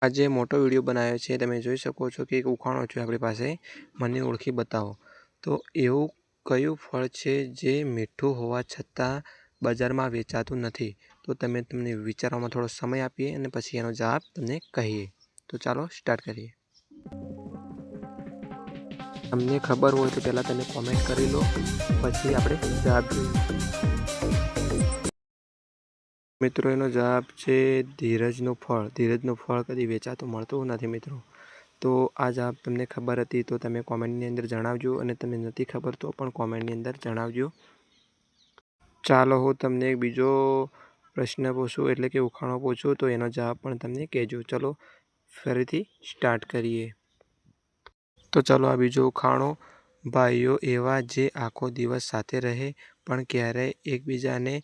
આજે મોટો વિડીયો બનાવ્યો છે. તમે જોઈ શકો છો કે એક ઉખાણો છે આપણી પાસે. મને ઓળખી બતાવો. તો એવું કયું ફળ છે જે મીઠું હોવા છતાં બજારમાં વેચાતું નથી? તો તમને વિચારવામાં થોડો સમય આપીએ અને પછી એનો જવાબ તમને કહીએ. તો ચાલો સ્ટાર્ટ કરીએ. તમને ખબર હોય તો પહેલાં તમે કોમેન્ટ કરી લો, પછી આપણે જવાબ જોઈએ. મિત્રો, એનો જવાબ છે ધીરજનું ફળ. ધીરજનું ફળ કદી વેચાતું મળતું નથી મિત્રો. તો આ જવાબ તમને ખબર હતી તો તમે કોમેન્ટની અંદર જણાવજો, અને તમને નથી ખબર તો પણ કોમેન્ટની અંદર જણાવજો. ચાલો હું તમને એક બીજો પ્રશ્ન પૂછું, એટલે કે ઉખાણો પૂછું, તો એનો જવાબ પણ તમને કહેજો. ચલો ફરીથી સ્ટાર્ટ કરીએ. તો ચાલો આ બીજો ઉખાણો. ભાઈઓ એવા જે આખો દિવસ સાથે રહે પણ ક્યારેય એકબીજાને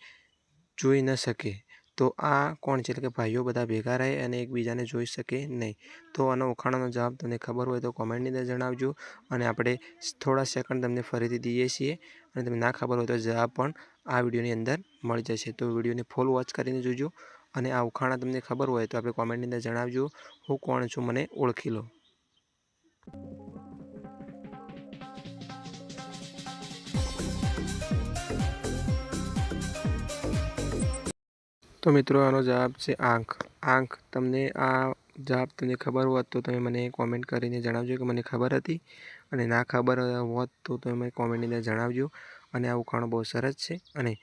જોઈ ન શકે. તો આ કોણ છે? એટલે કે ભાઈઓ બધા ભેગા રહે અને એકબીજાને જોઈ શકે નહીં. તો આનો ઉખાણાનો જવાબ તમને ખબર હોય તો કોમેન્ટની અંદર જણાવજો, અને આપણે થોડા સેકન્ડ તમને ફરીથી દઈએ છીએ, અને તમને ના ખબર હોય તો જવાબ પણ આ વિડીયોની અંદર મળી જશે. તો વિડીયોને ફૂલ વોચ કરીને જોજો, અને આ ઉખાણા તમને ખબર હોય તો આપણે કોમેન્ટની અંદર જણાવજો. હું કોણ છું, મને ઓળખી લો. તો મિત્રો, આનો જવાબ છે આંખ. આંખ. તમને આ જવાબ તમને ખબર હોત તો તમે મને કોમેન્ટ કરીને જણાવજો કે મને ખબર હતી, અને ના ખબર હોત તો તમે કોમેન્ટની અંદર જણાવજો. અને આ ઉખાણો બહુ સરસ છે, અને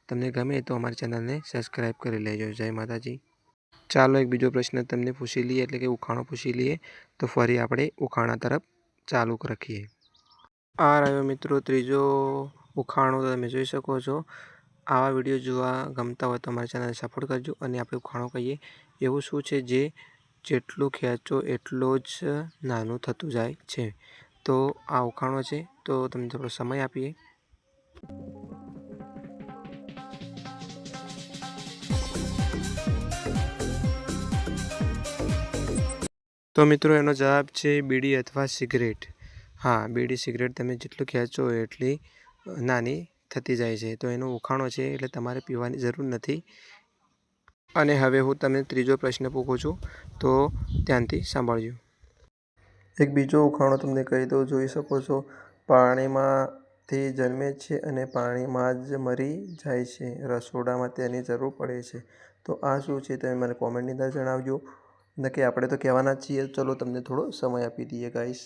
તમને ગમે તો અમારી ચેનલને સબસ્ક્રાઈબ કરી લેજો. જય માતાજી. ચાલો એક બીજો પ્રશ્ન તમને પૂછી લઈએ, એટલે કે ઉખાણો પૂછી લઈએ, તો ફરી આપણે ઉખાણા તરફ ચાલુ રાખીએ. આ રહ્યો મિત્રો ત્રીજો ઉખાણો. તમે જોઈ શકો છો. આવા વિડીયો જોવા ગમતા હોય તો અમારી ચેનલને સપોર્ટ કરજો. અને આપણે ઉખાણો કહીએ. એવું શું છે જે જેટલું ખેંચો એટલું જ નાનું થતું જાય છે? તો આ ઉખાણો છે. તો તમને થોડો સમય આપીએ. તો મિત્રો, એનો જવાબ છે બીડી અથવા સિગરેટ. હા, બીડી સિગરેટ તમે જેટલું ખેંચો એટલી નાની થતી જાય છે. તો એનો ઉખાણો છે, એટલે તમારે પીવાની જરૂર નથી. અને હવે હું તમને ત્રીજો પ્રશ્ન પૂછું છું, તો ધ્યાનથી સાંભળજો. એક બીજો ઉખાણો તમને કહી દઉં. જોઈ શકો છો. પાણીમાંથી જન્મે છે અને પાણીમાં જ મરી જાય છે. રસોડામાં તેની જરૂર પડે છે. તો આ શું છે? તમે મને કોમેન્ટની અંદર જણાવજો. નક્કી આપણે તો કહેવાના જ છીએ. ચલો તમને થોડો સમય આપી દઈએ ગાઈસ.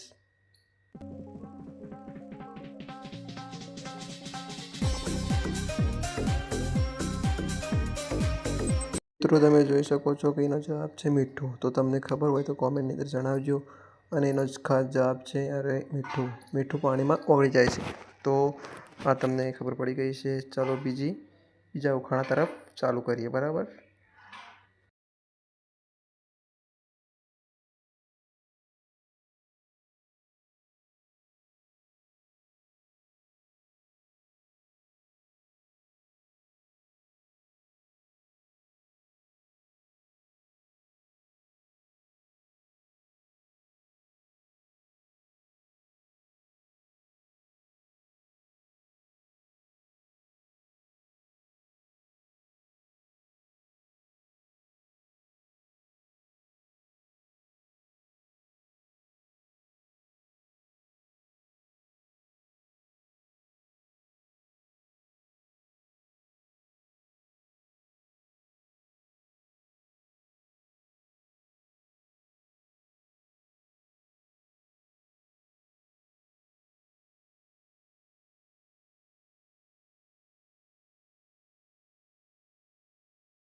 મિત્રો, તમે જોઈ શકો છો કે એનો જવાબ છે મીઠું. તો તમને ખબર હોય તો કોમેન્ટની અંદર જણાવજો. અને એનો જ ખાસ જવાબ છે મીઠું. મીઠું પાણીમાં ઓગળી જાય છે. તો આ તમને ખબર પડી ગઈ છે. ચાલો બીજા ઉખાણા તરફ ચાલુ કરીએ. બરાબર.